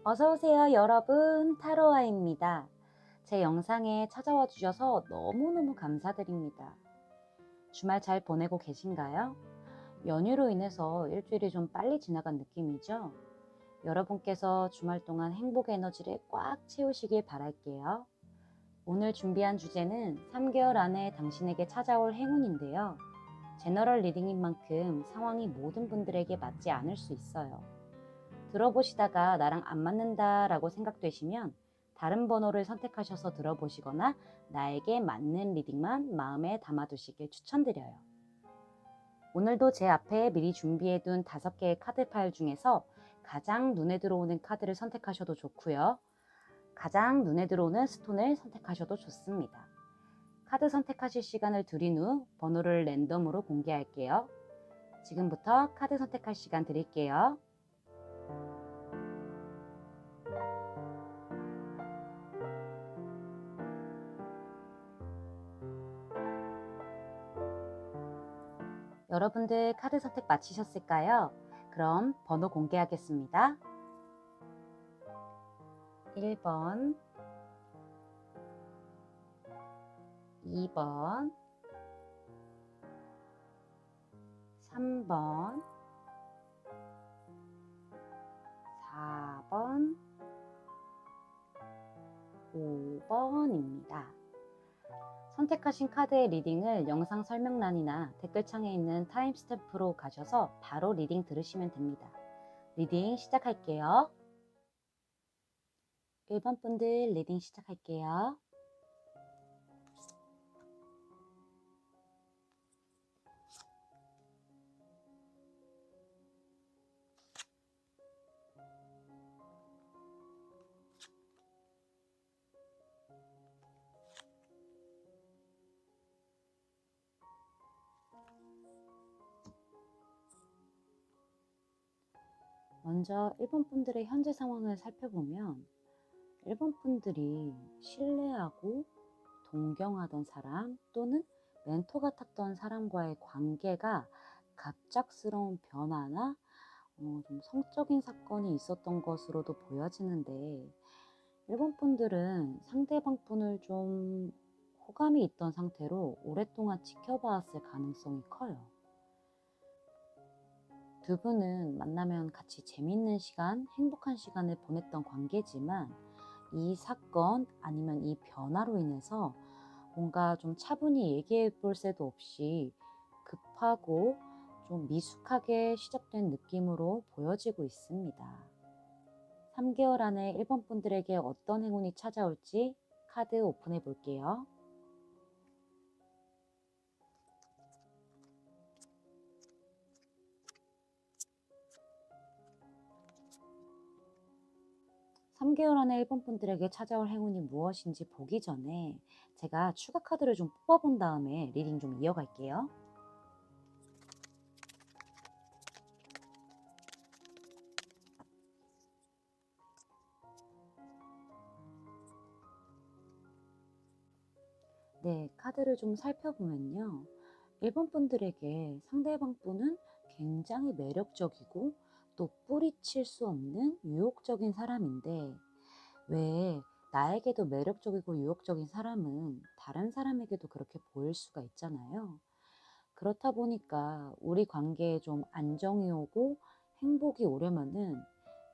어서오세요, 여러분. 타로아입니다. 제 영상에 찾아와 주셔서 너무너무 감사드립니다. 주말 잘 보내고 계신가요? 연휴로 인해서 일주일이 좀 빨리 지나간 느낌이죠? 여러분께서 주말 동안 행복 에너지를 꽉 채우시길 바랄게요. 오늘 준비한 주제는 3개월 안에 당신에게 찾아올 행운인데요. 제너럴 리딩인 만큼 상황이 모든 분들에게 맞지 않을 수 있어요. 들어보시다가 나랑 안 맞는다 라고 생각되시면 다른 번호를 선택하셔서 들어보시거나 나에게 맞는 리딩만 마음에 담아두시길 추천드려요. 오늘도 제 앞에 미리 준비해둔 5개의 카드 파일 중에서 가장 눈에 들어오는 카드를 선택하셔도 좋고요. 가장 눈에 들어오는 스톤을 선택하셔도 좋습니다. 카드 선택하실 시간을 드린 후 번호를 랜덤으로 공개할게요. 지금부터 카드 선택할 시간 드릴게요. 여러분들 카드 선택 마치셨을까요? 그럼 번호 공개하겠습니다. 1번, 2번, 3번, 4번, 5번입니다. 선택하신 카드의 리딩을 영상 설명란이나 댓글창에 있는 타임스탬프로 가셔서 바로 리딩 들으시면 됩니다. 리딩 시작할게요. 1번 분들 리딩 시작할게요. 먼저 1번 분들의 현재 상황을 살펴보면 1번 분들이 신뢰하고 동경하던 사람 또는 멘토 같았던 사람과의 관계가 갑작스러운 변화나 좀 성적인 사건이 있었던 것으로도 보여지는데 1번 분들은 상대방 분을 좀 호감이 있던 상태로 오랫동안 지켜봐왔을 가능성이 커요. 두 분은 만나면 같이 재밌는 시간, 행복한 시간을 보냈던 관계지만 이 사건 아니면 이 변화로 인해서 뭔가 좀 차분히 얘기해 볼 새도 없이 급하고 좀 미숙하게 시작된 느낌으로 보여지고 있습니다. 3개월 안에 1번 분들에게 어떤 행운이 찾아올지 카드 오픈해 볼게요. 3개월 안에 1번 분들에게 찾아올 행운이 무엇인지 보기 전에 제가 추가 카드를 좀 뽑아본 다음에 리딩 좀 이어갈게요. 네, 카드를 좀 살펴보면요. 1번 분들에게 상대방 분은 굉장히 매력적이고 또 뿌리칠 수 없는 유혹적인 사람인데 왜 나에게도 매력적이고 유혹적인 사람은 다른 사람에게도 그렇게 보일 수가 있잖아요. 그렇다 보니까 우리 관계에 좀 안정이 오고 행복이 오려면은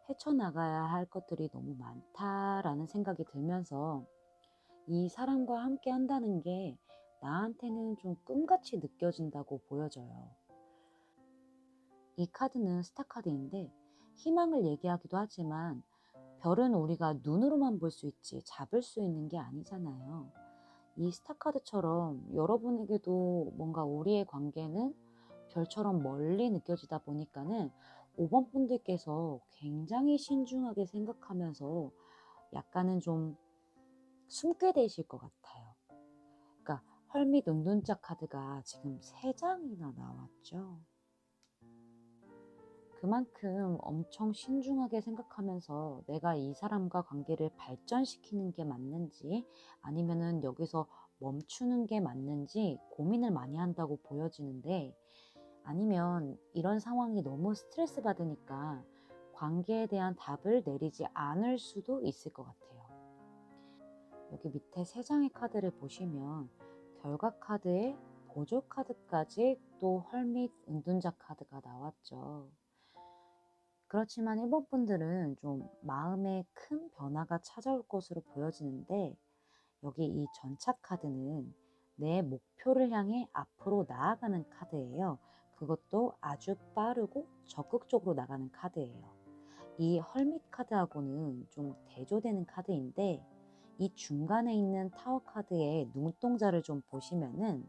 헤쳐나가야 할 것들이 너무 많다라는 생각이 들면서 이 사람과 함께 한다는 게 나한테는 좀 꿈같이 느껴진다고 보여져요. 이 카드는 스타 카드인데 희망을 얘기하기도 하지만 별은 우리가 눈으로만 볼 수 있지 잡을 수 있는 게 아니잖아요. 이 스타 카드처럼 여러분에게도 뭔가 우리의 관계는 별처럼 멀리 느껴지다 보니까는 5번 분들께서 굉장히 신중하게 생각하면서 약간은 좀 숨게 되실 것 같아요. 그러니까 헐밋 눈눈자 카드가 지금 3장이나 나왔죠. 그만큼 엄청 신중하게 생각하면서 내가 이 사람과 관계를 발전시키는 게 맞는지 아니면은 여기서 멈추는 게 맞는지 고민을 많이 한다고 보여지는데 아니면 이런 상황이 너무 스트레스 받으니까 관계에 대한 답을 내리지 않을 수도 있을 것 같아요. 여기 밑에 세 장의 카드를 보시면 결과 카드에 보조 카드까지 또 헐밋 은둔자 카드가 나왔죠. 그렇지만 1번 분들은 좀 마음에 큰 변화가 찾아올 것으로 보여지는데, 여기 이 전차 카드는 내 목표를 향해 앞으로 나아가는 카드예요. 그것도 아주 빠르고 적극적으로 나가는 카드예요. 이 헐밋 카드하고는 좀 대조되는 카드인데, 이 중간에 있는 타워 카드의 눈동자를 좀 보시면은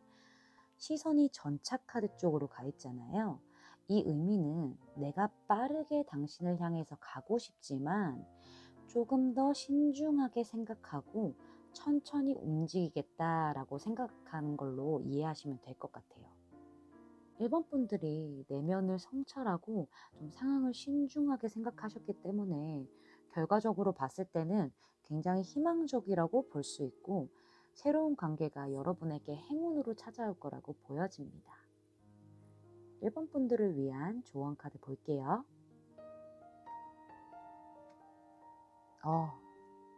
시선이 전차 카드 쪽으로 가 있잖아요. 이 의미는 내가 빠르게 당신을 향해서 가고 싶지만 조금 더 신중하게 생각하고 천천히 움직이겠다라고 생각하는 걸로 이해하시면 될 것 같아요. 1번 분들이 내면을 성찰하고 좀 상황을 신중하게 생각하셨기 때문에 결과적으로 봤을 때는 굉장히 희망적이라고 볼 수 있고, 새로운 관계가 여러분에게 행운으로 찾아올 거라고 보여집니다. 1번 분들을 위한 조언 카드 볼게요.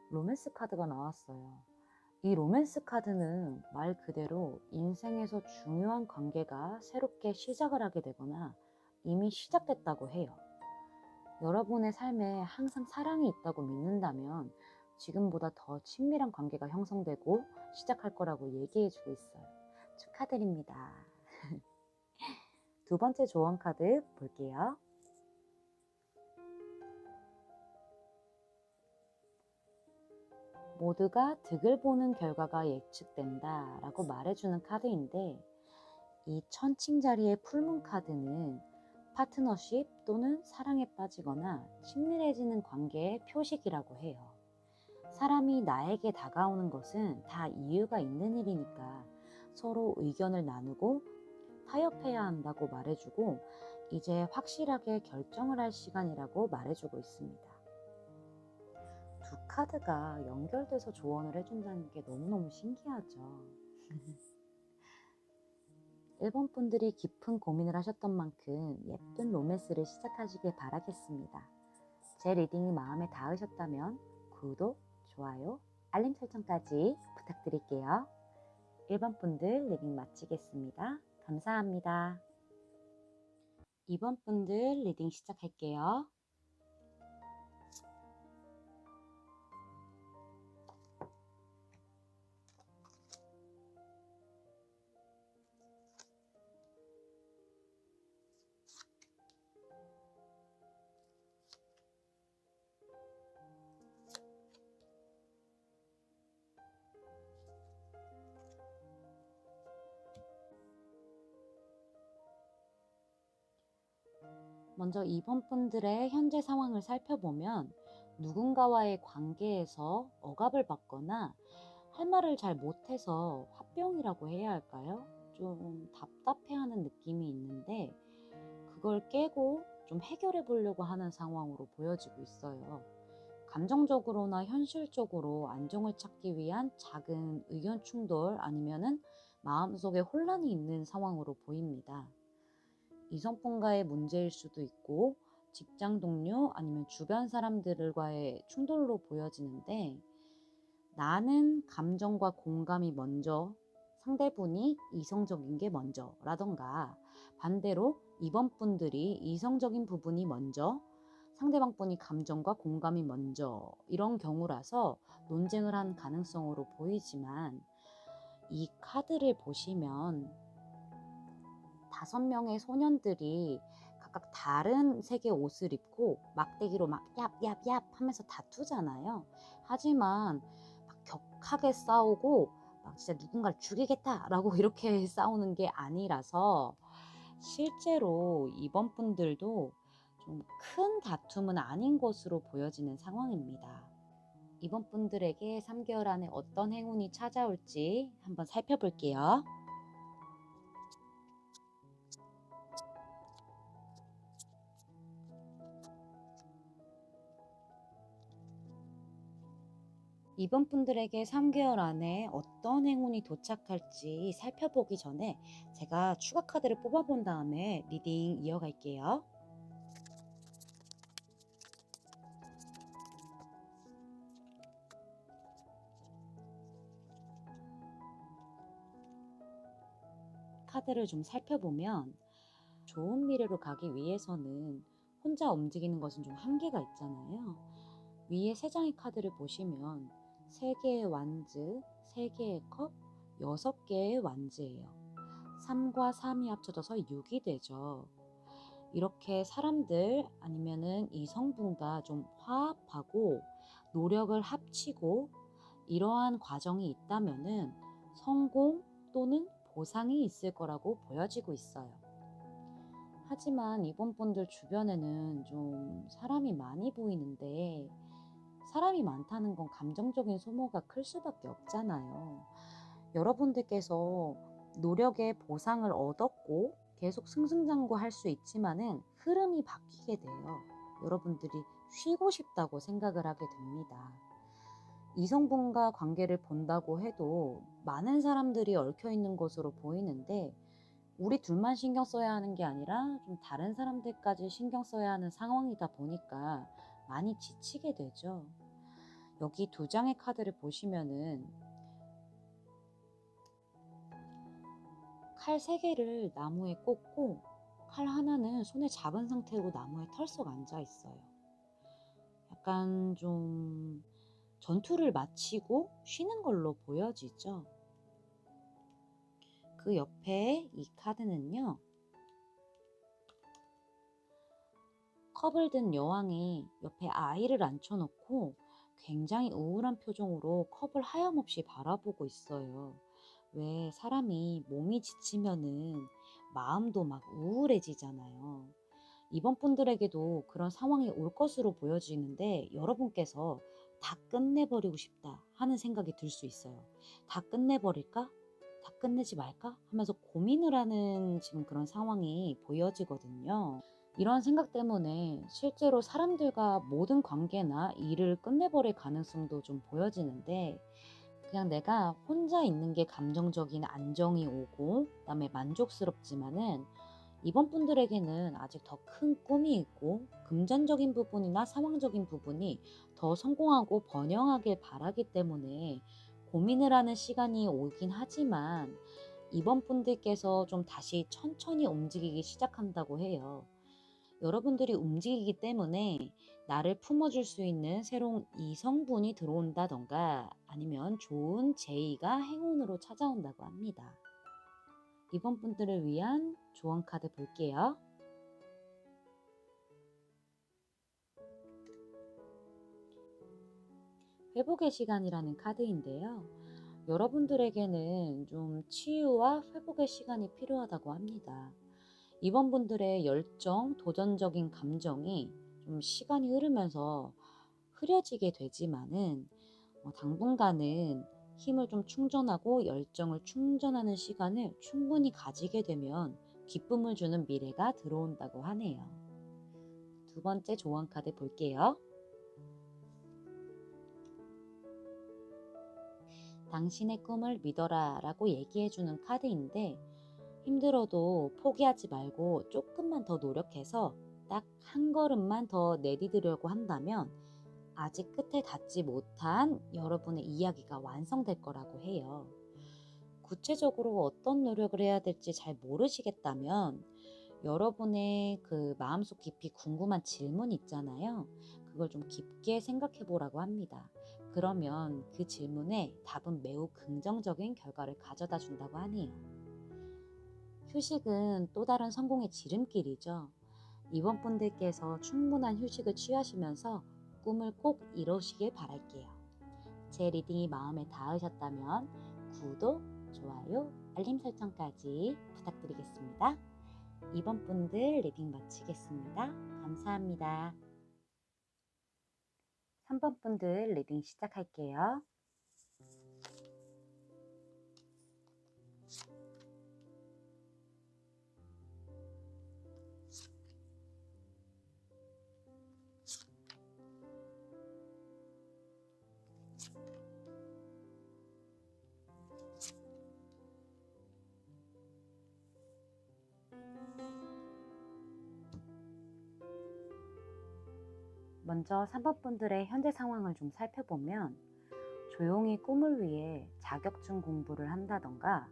로맨스 카드가 나왔어요. 이 로맨스 카드는 말 그대로 인생에서 중요한 관계가 새롭게 시작을 하게 되거나 이미 시작됐다고 해요. 여러분의 삶에 항상 사랑이 있다고 믿는다면 지금보다 더 친밀한 관계가 형성되고 시작할 거라고 얘기해주고 있어요. 축하드립니다. 두 번째 조언 카드 볼게요. 모두가 득을 보는 결과가 예측된다 라고 말해주는 카드인데, 이 천칭자리의 풀문 카드는 파트너십 또는 사랑에 빠지거나 친밀해지는 관계의 표식이라고 해요. 사람이 나에게 다가오는 것은 다 이유가 있는 일이니까 서로 의견을 나누고 타협해야 한다고 말해주고, 이제 확실하게 결정을 할 시간이라고 말해주고 있습니다. 두 카드가 연결돼서 조언을 해준다는 게 너무너무 신기하죠. 1번 분들이 깊은 고민을 하셨던 만큼 예쁜 로맨스를 시작하시길 바라겠습니다. 제 리딩이 마음에 닿으셨다면 구독, 좋아요, 알림 설정까지 부탁드릴게요. 1번 분들 리딩 마치겠습니다. 감사합니다. 2번 분들 리딩 시작할게요. 먼저 2번 분들의 현재 상황을 살펴보면 누군가와의 관계에서 억압을 받거나 할 말을 잘 못해서 화병이라고 해야 할까요? 좀 답답해하는 느낌이 있는데, 그걸 깨고 좀 해결해 보려고 하는 상황으로 보여지고 있어요. 감정적으로나 현실적으로 안정을 찾기 위한 작은 의견 충돌 아니면은 마음속에 혼란이 있는 상황으로 보입니다. 이성분과의 문제일 수도 있고 직장 동료 아니면 주변 사람들과의 충돌로 보여지는데, 나는 감정과 공감이 먼저, 상대분이 이성적인 게 먼저 라던가, 반대로 2번 분들이 이성적인 부분이 먼저, 상대방 분이 감정과 공감이 먼저, 이런 경우라서 논쟁을 한 가능성으로 보이지만, 이 카드를 보시면 5명의 소년들이 각각 다른 색의 옷을 입고 막대기로 막 얍얍얍 하면서 다투잖아요. 하지만 막 격하게 싸우고 막 진짜 누군가를 죽이겠다라고 이렇게 싸우는 게 아니라서, 실제로 이번 분들도 좀 큰 다툼은 아닌 것으로 보여지는 상황입니다. 이번 분들에게 3개월 안에 어떤 행운이 찾아올지 한번 살펴볼게요. 이번 분들에게 3개월 안에 어떤 행운이 도착할지 살펴보기 전에 제가 추가 카드를 뽑아본 다음에 리딩 이어갈게요. 카드를 좀 살펴보면 좋은 미래로 가기 위해서는 혼자 움직이는 것은 좀 한계가 있잖아요. 위에 세 장의 카드를 보시면 세 개의 완즈, 세 개의 컵, 여섯 개의 완즈예요. 3과 3이 합쳐져서 6이 되죠. 이렇게 사람들 아니면은 이성분과 좀 화합하고 노력을 합치고 이러한 과정이 있다면은 성공 또는 보상이 있을 거라고 보여지고 있어요. 하지만 이번 분들 주변에는 좀 사람이 많이 보이는데 사람이 많다는 건 감정적인 소모가 클 수밖에 없잖아요. 여러분들께서 노력의 보상을 얻었고 계속 승승장구할 수 있지만은 흐름이 바뀌게 돼요. 여러분들이 쉬고 싶다고 생각을 하게 됩니다. 이성분과 관계를 본다고 해도 많은 사람들이 얽혀 있는 것으로 보이는데 우리 둘만 신경 써야 하는 게 아니라 좀 다른 사람들까지 신경 써야 하는 상황이다 보니까 많이 지치게 되죠. 여기 두 장의 카드를 보시면은 칼 세 개를 나무에 꽂고 칼 하나는 손에 잡은 상태로 나무에 털썩 앉아 있어요. 약간 좀 전투를 마치고 쉬는 걸로 보여지죠. 그 옆에 이 카드는요. 컵을 든 여왕이 옆에 아이를 앉혀놓고 굉장히 우울한 표정으로 컵을 하염없이 바라보고 있어요. 왜 사람이 몸이 지치면은 마음도 막 우울해지잖아요. 이번 분들에게도 그런 상황이 올 것으로 보여지는데 여러분께서 다 끝내버리고 싶다 하는 생각이 들 수 있어요. 다 끝내버릴까? 다 끝내지 말까? 하면서 고민을 하는 지금 그런 상황이 보여지거든요. 이런 생각 때문에 실제로 사람들과 모든 관계나 일을 끝내버릴 가능성도 좀 보여지는데 그냥 내가 혼자 있는 게 감정적인 안정이 오고 그다음에 만족스럽지만은 이번 분들에게는 아직 더 큰 꿈이 있고 금전적인 부분이나 상황적인 부분이 더 성공하고 번영하길 바라기 때문에 고민을 하는 시간이 오긴 하지만 이번 분들께서 좀 다시 천천히 움직이기 시작한다고 해요. 여러분들이 움직이기 때문에 나를 품어줄 수 있는 새로운 이성분이 들어온다던가 아니면 좋은 제의가 행운으로 찾아온다고 합니다. 이번 분들을 위한 조언 카드 볼게요. 회복의 시간이라는 카드인데요. 여러분들에게는 좀 치유와 회복의 시간이 필요하다고 합니다. 이번 분들의 열정, 도전적인 감정이 좀 시간이 흐르면서 흐려지게 되지만은 당분간은 힘을 좀 충전하고 열정을 충전하는 시간을 충분히 가지게 되면 기쁨을 주는 미래가 들어온다고 하네요. 두 번째 조언 카드 볼게요. 당신의 꿈을 믿어라 라고 얘기해주는 카드인데 힘들어도 포기하지 말고 조금만 더 노력해서 딱 한 걸음만 더 내디디려고 한다면 아직 끝에 닿지 못한 여러분의 이야기가 완성될 거라고 해요. 구체적으로 어떤 노력을 해야 될지 잘 모르시겠다면 여러분의 그 마음속 깊이 궁금한 질문 있잖아요. 그걸 좀 깊게 생각해 보라고 합니다. 그러면 그 질문에 답은 매우 긍정적인 결과를 가져다 준다고 하네요. 휴식은 또 다른 성공의 지름길이죠. 이번 분들께서 충분한 휴식을 취하시면서 꿈을 꼭 이루시길 바랄게요. 제 리딩이 마음에 닿으셨다면 구독, 좋아요, 알림 설정까지 부탁드리겠습니다. 이번 분들 리딩 마치겠습니다. 감사합니다. 3번 분들 리딩 시작할게요. 먼저 3번 분들의 현재 상황을 좀 살펴보면 조용히 꿈을 위해 자격증 공부를 한다던가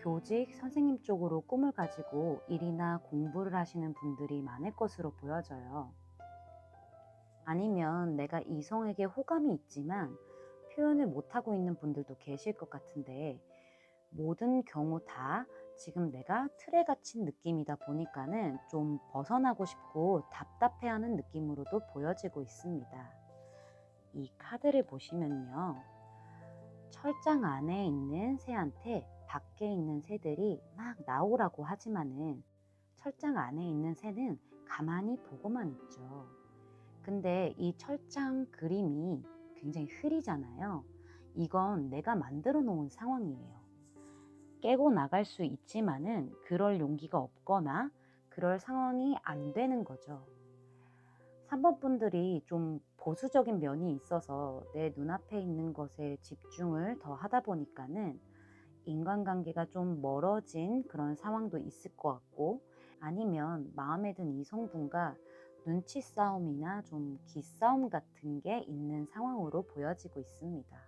교직 선생님 쪽으로 꿈을 가지고 일이나 공부를 하시는 분들이 많을 것으로 보여져요. 아니면 내가 이성에게 호감이 있지만 표현을 못하고 있는 분들도 계실 것 같은데, 모든 경우 다 지금 내가 틀에 갇힌 느낌이다 보니까는 좀 벗어나고 싶고 답답해하는 느낌으로도 보여지고 있습니다. 이 카드를 보시면요, 철장 안에 있는 새한테 밖에 있는 새들이 막 나오라고 하지만은 철장 안에 있는 새는 가만히 보고만 있죠. 근데 이 철장 그림이 굉장히 흐리잖아요. 이건 내가 만들어 놓은 상황이에요. 깨고 나갈 수 있지만은 그럴 용기가 없거나 그럴 상황이 안 되는 거죠. 3번 분들이 좀 보수적인 면이 있어서 내 눈앞에 있는 것에 집중을 더 하다 보니까는 인간관계가 좀 멀어진 그런 상황도 있을 것 같고, 아니면 마음에 든 이성분과 눈치 싸움이나 좀 기싸움 같은 게 있는 상황으로 보여지고 있습니다.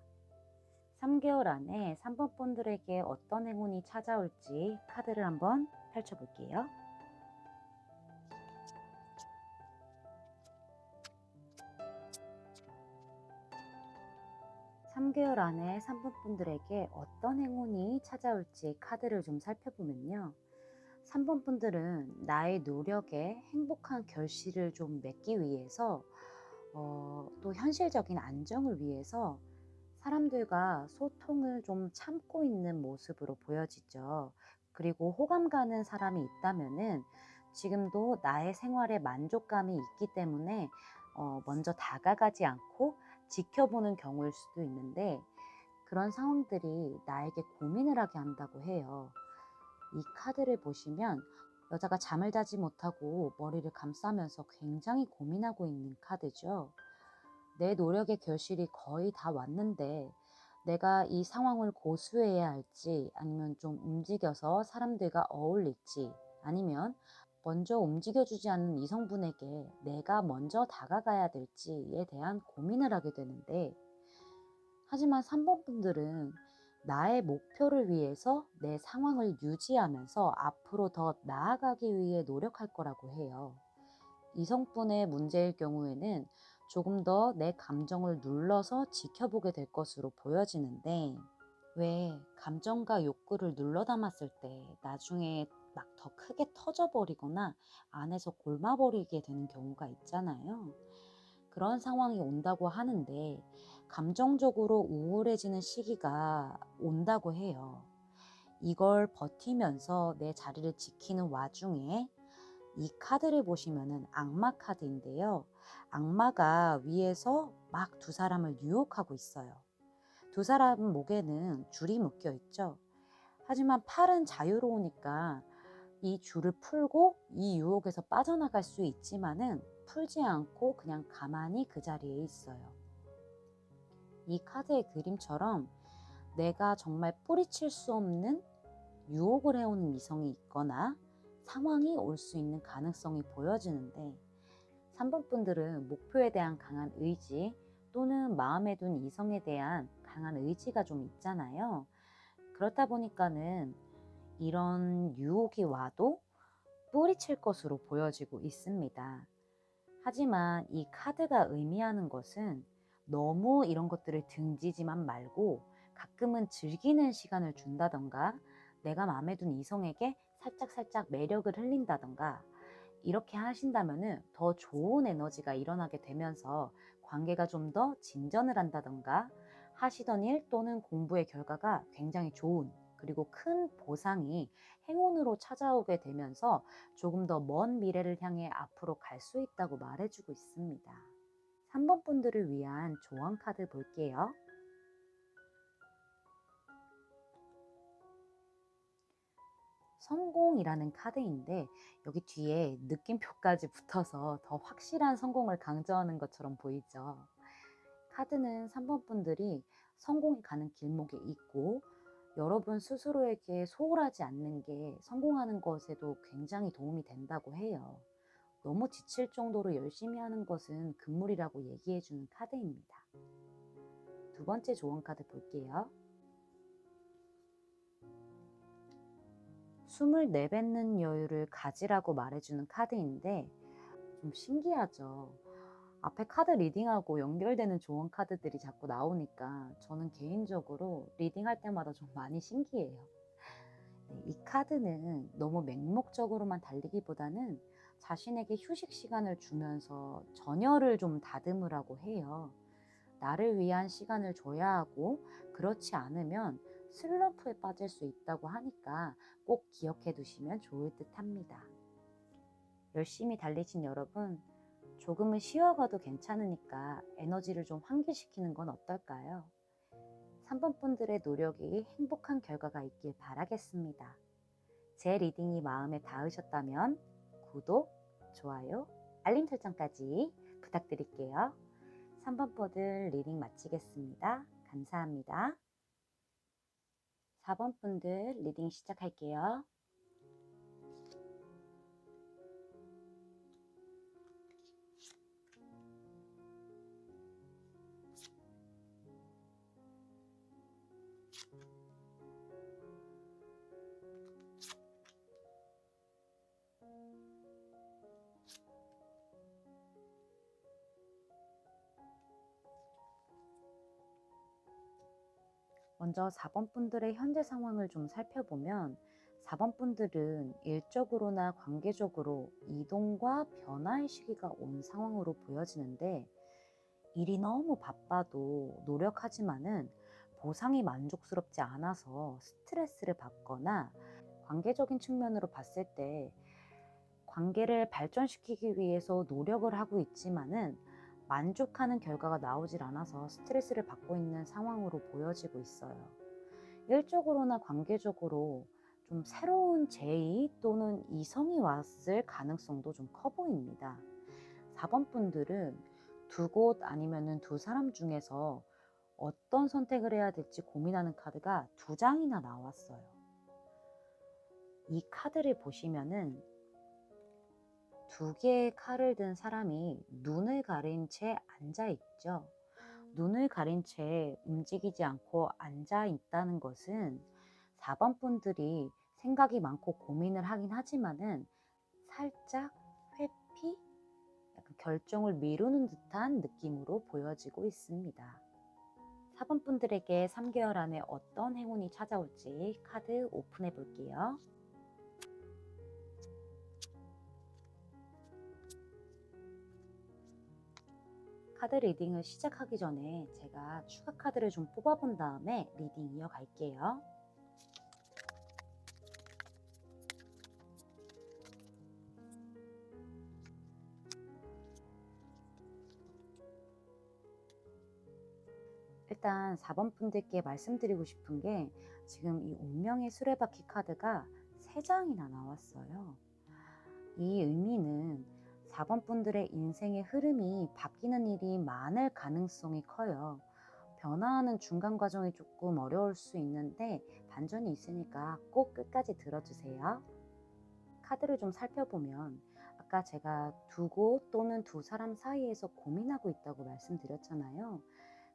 3개월 안에 3번 분들에게 어떤 행운이 찾아올지 카드를 한번 펼쳐볼게요. 3개월 안에 3번 분들에게 어떤 행운이 찾아올지 카드를 좀 살펴보면요, 3번 분들은 나의 노력에 행복한 결실을 좀 맺기 위해서 또 현실적인 안정을 위해서 사람들과 소통을 좀 참고 있는 모습으로 보여지죠. 그리고 호감 가는 사람이 있다면은 지금도 나의 생활에 만족감이 있기 때문에 먼저 다가가지 않고 지켜보는 경우일 수도 있는데, 그런 상황들이 나에게 고민을 하게 한다고 해요. 이 카드를 보시면 여자가 잠을 자지 못하고 머리를 감싸면서 굉장히 고민하고 있는 카드죠. 내 노력의 결실이 거의 다 왔는데 내가 이 상황을 고수해야 할지, 아니면 좀 움직여서 사람들과 어울릴지, 아니면 먼저 움직여주지 않는 이성분에게 내가 먼저 다가가야 될지에 대한 고민을 하게 되는데, 하지만 3번 분들은 나의 목표를 위해서 내 상황을 유지하면서 앞으로 더 나아가기 위해 노력할 거라고 해요. 이성분의 문제일 경우에는 조금 더 내 감정을 눌러서 지켜보게 될 것으로 보여지는데, 왜 감정과 욕구를 눌러 담았을 때 나중에 막 더 크게 터져버리거나 안에서 골마버리게 되는 경우가 있잖아요. 그런 상황이 온다고 하는데, 감정적으로 우울해지는 시기가 온다고 해요. 이걸 버티면서 내 자리를 지키는 와중에 이 카드를 보시면은 악마 카드인데요. 악마가 위에서 막 두 사람을 유혹하고 있어요. 두 사람 목에는 줄이 묶여 있죠. 하지만 팔은 자유로우니까 이 줄을 풀고 이 유혹에서 빠져나갈 수 있지만은 풀지 않고 그냥 가만히 그 자리에 있어요. 이 카드의 그림처럼 내가 정말 뿌리칠 수 없는 유혹을 해오는 이성이 있거나 상황이 올 수 있는 가능성이 보여지는데, 3번 분들은 목표에 대한 강한 의지 또는 마음에 둔 이성에 대한 강한 의지가 좀 있잖아요. 그렇다 보니까는 이런 유혹이 와도 뿌리칠 것으로 보여지고 있습니다. 하지만 이 카드가 의미하는 것은 너무 이런 것들을 등지지만 말고 가끔은 즐기는 시간을 준다던가, 내가 마음에 든 이성에게 살짝살짝 매력을 흘린다던가, 이렇게 하신다면은 더 좋은 에너지가 일어나게 되면서 관계가 좀 더 진전을 한다던가, 하시던 일 또는 공부의 결과가 굉장히 좋은, 그리고 큰 보상이 행운으로 찾아오게 되면서 조금 더 먼 미래를 향해 앞으로 갈 수 있다고 말해주고 있습니다. 3번 분들을 위한 조언 카드 볼게요. 성공이라는 카드인데 여기 뒤에 느낌표까지 붙어서 더 확실한 성공을 강조하는 것처럼 보이죠. 카드는 3번 분들이 성공이 가는 길목에 있고, 여러분 스스로에게 소홀하지 않는 게 성공하는 것에도 굉장히 도움이 된다고 해요. 너무 지칠 정도로 열심히 하는 것은 금물이라고 얘기해주는 카드입니다. 두 번째 조언 카드 볼게요. 숨을 내뱉는 여유를 가지라고 말해주는 카드인데 좀 신기하죠. 앞에 카드 리딩하고 연결되는 조언 카드들이 자꾸 나오니까 저는 개인적으로 리딩할 때마다 좀 많이 신기해요. 네, 이 카드는 너무 맹목적으로만 달리기보다는 자신에게 휴식 시간을 주면서 전열을 좀 다듬으라고 해요. 나를 위한 시간을 줘야 하고 그렇지 않으면 슬럼프에 빠질 수 있다고 하니까 꼭 기억해 두시면 좋을 듯 합니다. 열심히 달리신 여러분, 조금은 쉬어가도 괜찮으니까 에너지를 좀 환기시키는 건 어떨까요? 3번 분들의 노력이 행복한 결과가 있길 바라겠습니다. 제 리딩이 마음에 닿으셨다면 구독, 좋아요, 알림 설정까지 부탁드릴게요. 3번 분들 리딩 마치겠습니다. 감사합니다. 4번 분들 리딩 시작할게요. 먼저 4번 분들의 현재 상황을 좀 살펴보면 4번 분들은 일적으로나 관계적으로 이동과 변화의 시기가 온 상황으로 보여지는데 일이 너무 바빠도 노력하지만은 보상이 만족스럽지 않아서 스트레스를 받거나 관계적인 측면으로 봤을 때 관계를 발전시키기 위해서 노력을 하고 있지만은 만족하는 결과가 나오질 않아서 스트레스를 받고 있는 상황으로 보여지고 있어요. 일적으로나 관계적으로 좀 새로운 제의 또는 이성이 왔을 가능성도 좀 커 보입니다. 4번 분들은 두 곳 아니면은 두 사람 중에서 어떤 선택을 해야 될지 고민하는 카드가 두 장이나 나왔어요. 이 카드를 보시면은 두 개의 칼을 든 사람이 눈을 가린 채 앉아 있죠. 눈을 가린 채 움직이지 않고 앉아 있다는 것은 4번 분들이 생각이 많고 고민을 하긴 하지만은 살짝 회피, 약간 결정을 미루는 듯한 느낌으로 보여지고 있습니다. 4번 분들에게 3개월 안에 어떤 행운이 찾아올지 카드 오픈해 볼게요. 카드 리딩을 시작하기 전에 제가 추가 카드를 좀 뽑아본 다음에 리딩 이어갈게요. 일단 4번 분들께 말씀드리고 싶은 게 지금 이 운명의 수레바퀴 카드가 3장이나 나왔어요. 이 의미는 4번 분들의 인생의 흐름이 바뀌는 일이 많을 가능성이 커요. 변화하는 중간 과정이 조금 어려울 수 있는데 반전이 있으니까 꼭 끝까지 들어주세요. 카드를 좀 살펴보면 아까 제가 두 곳 또는 두 사람 사이에서 고민하고 있다고 말씀드렸잖아요.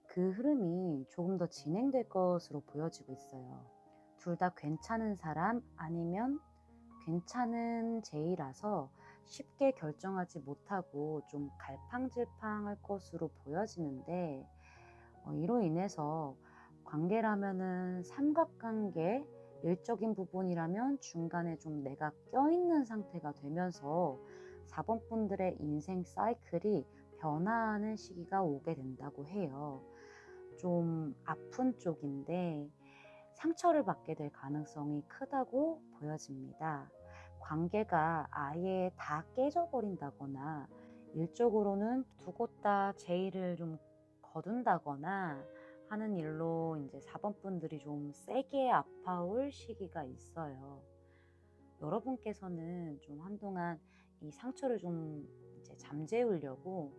그 흐름이 조금 더 진행될 것으로 보여지고 있어요. 둘 다 괜찮은 사람 아니면 괜찮은 제의라서 쉽게 결정하지 못하고 좀 갈팡질팡할 것으로 보여지는데 이로 인해서 관계라면은 삼각관계, 일적인 부분이라면 중간에 좀 내가 껴있는 상태가 되면서 4번 분들의 인생 사이클이 변화하는 시기가 오게 된다고 해요. 좀 아픈 쪽인데 상처를 받게 될 가능성이 크다고 보여집니다. 관계가 아예 다 깨져버린다거나 일적으로는 두 곳 다 제의를 좀 거둔다거나 하는 일로 이제 4번 분들이 좀 세게 아파올 시기가 있어요. 여러분께서는 좀 한동안 이 상처를 좀 이제 잠재우려고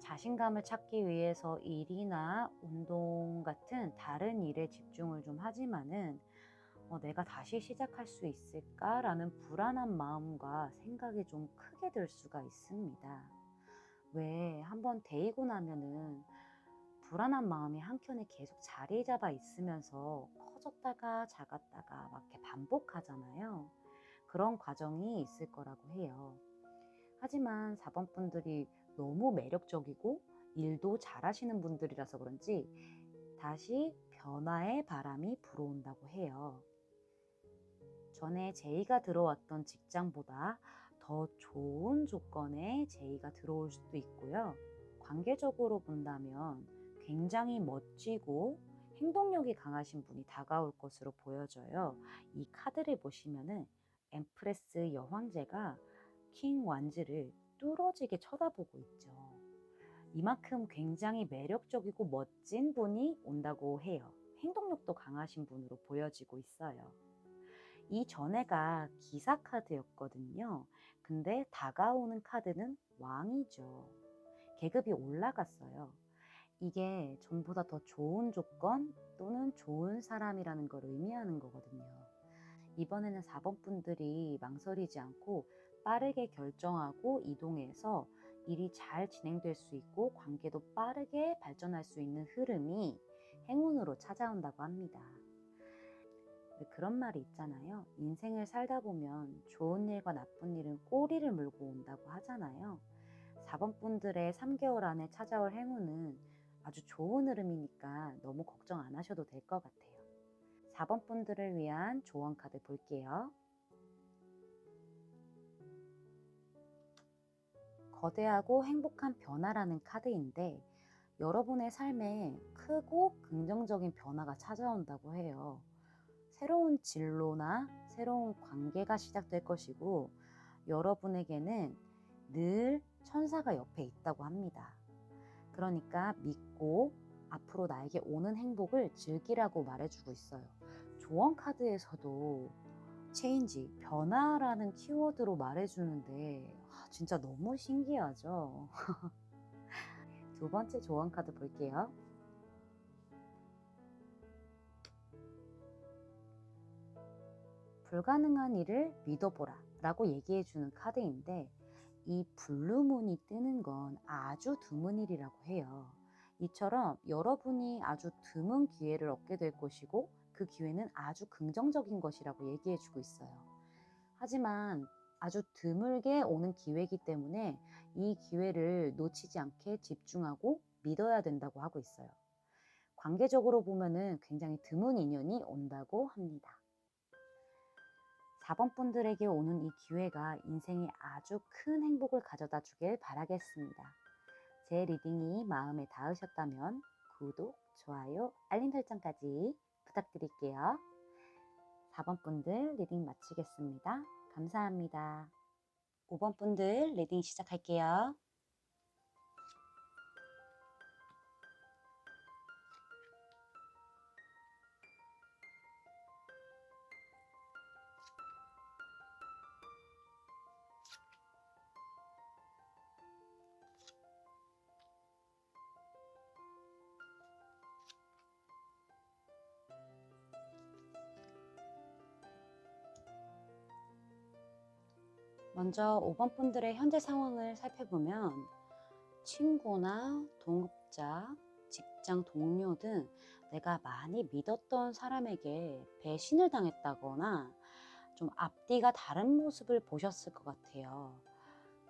자신감을 찾기 위해서 일이나 운동 같은 다른 일에 집중을 좀 하지만은 내가 다시 시작할 수 있을까라는 불안한 마음과 생각이 좀 크게 들 수가 있습니다. 왜 한번 데이고 나면은 불안한 마음이 한켠에 계속 자리 잡아 있으면서 커졌다가 작았다가 막 이렇게 반복하잖아요. 그런 과정이 있을 거라고 해요. 하지만 4번 분들이 너무 매력적이고 일도 잘하시는 분들이라서 그런지 다시 변화의 바람이 불어온다고 해요. 전에 제의가 들어왔던 직장보다 더 좋은 조건에 제의가 들어올 수도 있고요. 관계적으로 본다면 굉장히 멋지고 행동력이 강하신 분이 다가올 것으로 보여져요. 이 카드를 보시면은 엠프레스 여황제가 킹 완즈를 뚫어지게 쳐다보고 있죠. 이만큼 굉장히 매력적이고 멋진 분이 온다고 해요. 행동력도 강하신 분으로 보여지고 있어요. 이 전에가 기사 카드였거든요. 근데 다가오는 카드는 왕이죠. 계급이 올라갔어요. 이게 전보다 더 좋은 조건 또는 좋은 사람이라는 걸 의미하는 거거든요. 이번에는 4번 분들이 망설이지 않고 빠르게 결정하고 이동해서 일이 잘 진행될 수 있고 관계도 빠르게 발전할 수 있는 흐름이 행운으로 찾아온다고 합니다. 그런 말이 있잖아요. 인생을 살다 보면 좋은 일과 나쁜 일은 꼬리를 물고 온다고 하잖아요. 4번 분들의 3개월 안에 찾아올 행운은 아주 좋은 흐름이니까 너무 걱정 안 하셔도 될 것 같아요. 4번 분들을 위한 조언 카드 볼게요. 거대하고 행복한 변화라는 카드인데 여러분의 삶에 크고 긍정적인 변화가 찾아온다고 해요. 새로운 진로나 새로운 관계가 시작될 것이고 여러분에게는 늘 천사가 옆에 있다고 합니다. 그러니까 믿고 앞으로 나에게 오는 행복을 즐기라고 말해주고 있어요. 조언 카드에서도 체인지, 변화라는 키워드로 말해주는데 진짜 너무 신기하죠? 두 번째 조언 카드 볼게요. 불가능한 일을 믿어보라 라고 얘기해주는 카드인데 이 블루문이 뜨는 건 아주 드문 일이라고 해요. 이처럼 여러분이 아주 드문 기회를 얻게 될 것이고 그 기회는 아주 긍정적인 것이라고 얘기해주고 있어요. 하지만 아주 드물게 오는 기회이기 때문에 이 기회를 놓치지 않게 집중하고 믿어야 된다고 하고 있어요. 관계적으로 보면은 굉장히 드문 인연이 온다고 합니다. 4번 분들에게 오는 이 기회가 인생에 아주 큰 행복을 가져다 주길 바라겠습니다. 제 리딩이 마음에 닿으셨다면 구독, 좋아요, 알림 설정까지 부탁드릴게요. 4번 분들 리딩 마치겠습니다. 감사합니다. 5번 분들 리딩 시작할게요. 먼저 5번 분들의 현재 상황을 살펴보면 친구나 동업자, 직장 동료 등 내가 많이 믿었던 사람에게 배신을 당했다거나 좀 앞뒤가 다른 모습을 보셨을 것 같아요.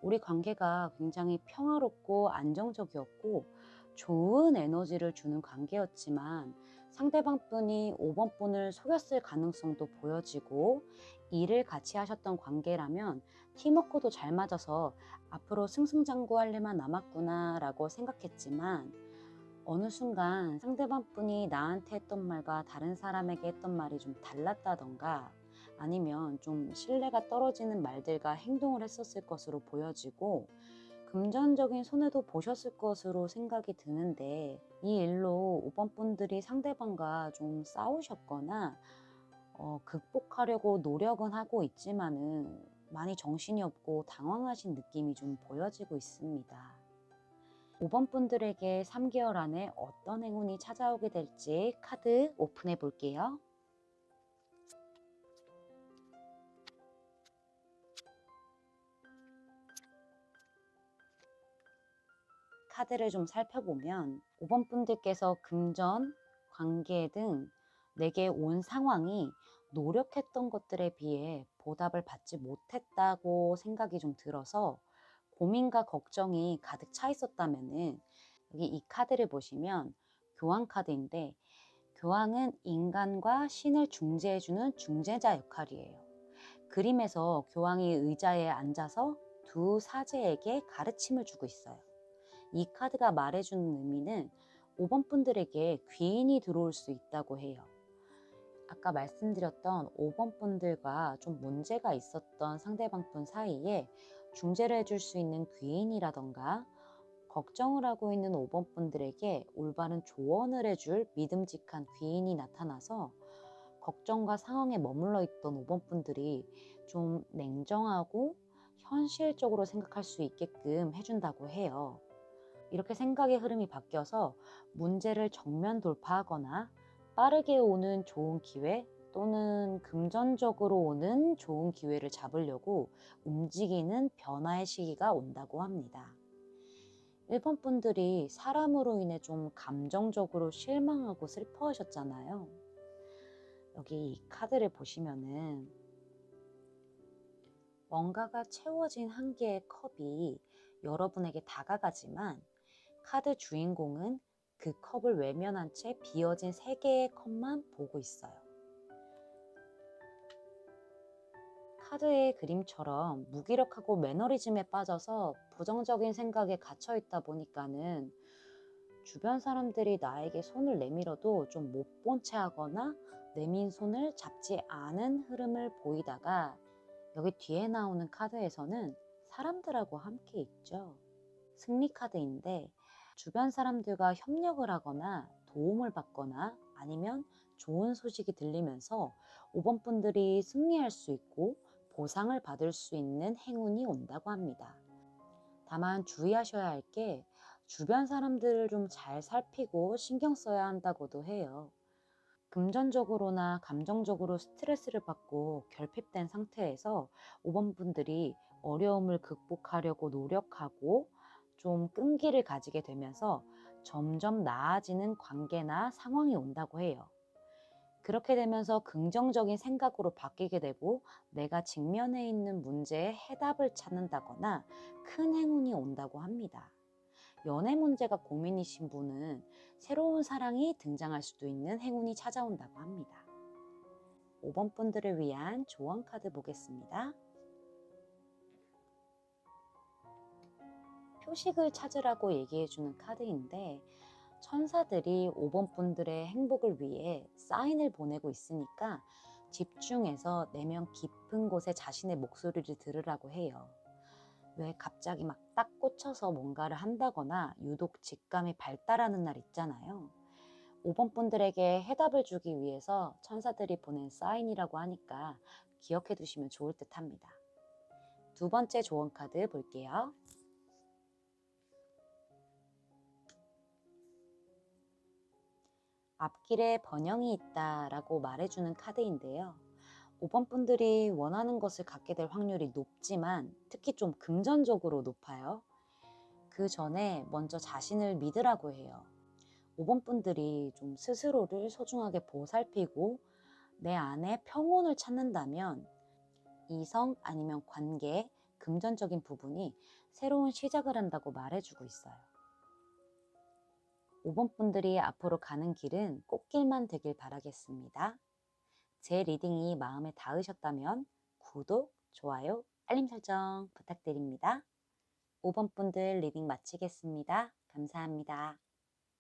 우리 관계가 굉장히 평화롭고 안정적이었고 좋은 에너지를 주는 관계였지만 상대방 분이 5번 분을 속였을 가능성도 보여지고 일을 같이 하셨던 관계라면 팀워크도 잘 맞아서 앞으로 승승장구할 일만 남았구나 라고 생각했지만 어느 순간 상대방 분이 나한테 했던 말과 다른 사람에게 했던 말이 좀 달랐다던가 아니면 좀 신뢰가 떨어지는 말들과 행동을 했었을 것으로 보여지고 금전적인 손해도 보셨을 것으로 생각이 드는데 이 일로 5번 분들이 상대방과 좀 싸우셨거나 극복하려고 노력은 하고 있지만은 많이 정신이 없고 당황하신 느낌이 좀 보여지고 있습니다. 5번 분들에게 3개월 안에 어떤 행운이 찾아오게 될지 카드 오픈해 볼게요. 카드를 좀 살펴보면 5번 분들께서 금전, 관계 등 내게 온 상황이 노력했던 것들에 비해 보답을 받지 못했다고 생각이 좀 들어서 고민과 걱정이 가득 차 있었다면은 여기 이 카드를 보시면 교황 카드인데 교황은 인간과 신을 중재해주는 중재자 역할이에요. 그림에서 교황이 의자에 앉아서 두 사제에게 가르침을 주고 있어요. 이 카드가 말해주는 의미는 5번 분들에게 귀인이 들어올 수 있다고 해요. 아까 말씀드렸던 5번 분들과 좀 문제가 있었던 상대방 분 사이에 중재를 해줄 수 있는 귀인이라던가 걱정을 하고 있는 5번 분들에게 올바른 조언을 해줄 믿음직한 귀인이 나타나서 걱정과 상황에 머물러 있던 5번 분들이 좀 냉정하고 현실적으로 생각할 수 있게끔 해준다고 해요. 이렇게 생각의 흐름이 바뀌어서 문제를 정면 돌파하거나 빠르게 오는 좋은 기회 또는 금전적으로 오는 좋은 기회를 잡으려고 움직이는 변화의 시기가 온다고 합니다. 1번 분들이 사람으로 인해 좀 감정적으로 실망하고 슬퍼하셨잖아요. 여기 이 카드를 보시면은 뭔가가 채워진 한 개의 컵이 여러분에게 다가가지만 카드 주인공은 그 컵을 외면한 채 비어진 3개의 컵만 보고 있어요. 카드의 그림처럼 무기력하고 매너리즘에 빠져서 부정적인 생각에 갇혀 있다 보니까는 주변 사람들이 나에게 손을 내밀어도 좀 못 본 채 하거나 내민 손을 잡지 않은 흐름을 보이다가 여기 뒤에 나오는 카드에서는 사람들하고 함께 있죠. 승리 카드인데 주변 사람들과 협력을 하거나 도움을 받거나 아니면 좋은 소식이 들리면서 5번 분들이 승리할 수 있고 보상을 받을 수 있는 행운이 온다고 합니다. 다만 주의하셔야 할 게 주변 사람들을 좀 잘 살피고 신경 써야 한다고도 해요. 금전적으로나 감정적으로 스트레스를 받고 결핍된 상태에서 5번 분들이 어려움을 극복하려고 노력하고 좀 끈기를 가지게 되면서 점점 나아지는 관계나 상황이 온다고 해요. 그렇게 되면서 긍정적인 생각으로 바뀌게 되고 내가 직면해 있는 문제에 해답을 찾는다거나 큰 행운이 온다고 합니다. 연애 문제가 고민이신 분은 새로운 사랑이 등장할 수도 있는 행운이 찾아온다고 합니다. 5번 분들을 위한 조언 카드 보겠습니다. 표식을 찾으라고 얘기해주는 카드인데 천사들이 5번 분들의 행복을 위해 사인을 보내고 있으니까 집중해서 내면 깊은 곳에 자신의 목소리를 들으라고 해요. 왜 갑자기 막 딱 꽂혀서 뭔가를 한다거나 유독 직감이 발달하는 날 있잖아요. 5번 분들에게 해답을 주기 위해서 천사들이 보낸 사인이라고 하니까 기억해 두시면 좋을 듯 합니다. 두 번째 조언 카드 볼게요. 앞길에 번영이 있다라고 말해주는 카드인데요. 5번 분들이 원하는 것을 갖게 될 확률이 높지만 특히 좀 금전적으로 높아요. 그 전에 먼저 자신을 믿으라고 해요. 5번 분들이 좀 스스로를 소중하게 보살피고 내 안에 평온을 찾는다면 이성 아니면 관계, 금전적인 부분이 새로운 시작을 한다고 말해주고 있어요. 5번 분들이 앞으로 가는 길은 꽃길만 되길 바라겠습니다. 제 리딩이 마음에 닿으셨다면 구독, 좋아요, 알림 설정 부탁드립니다. 5번 분들 리딩 마치겠습니다. 감사합니다.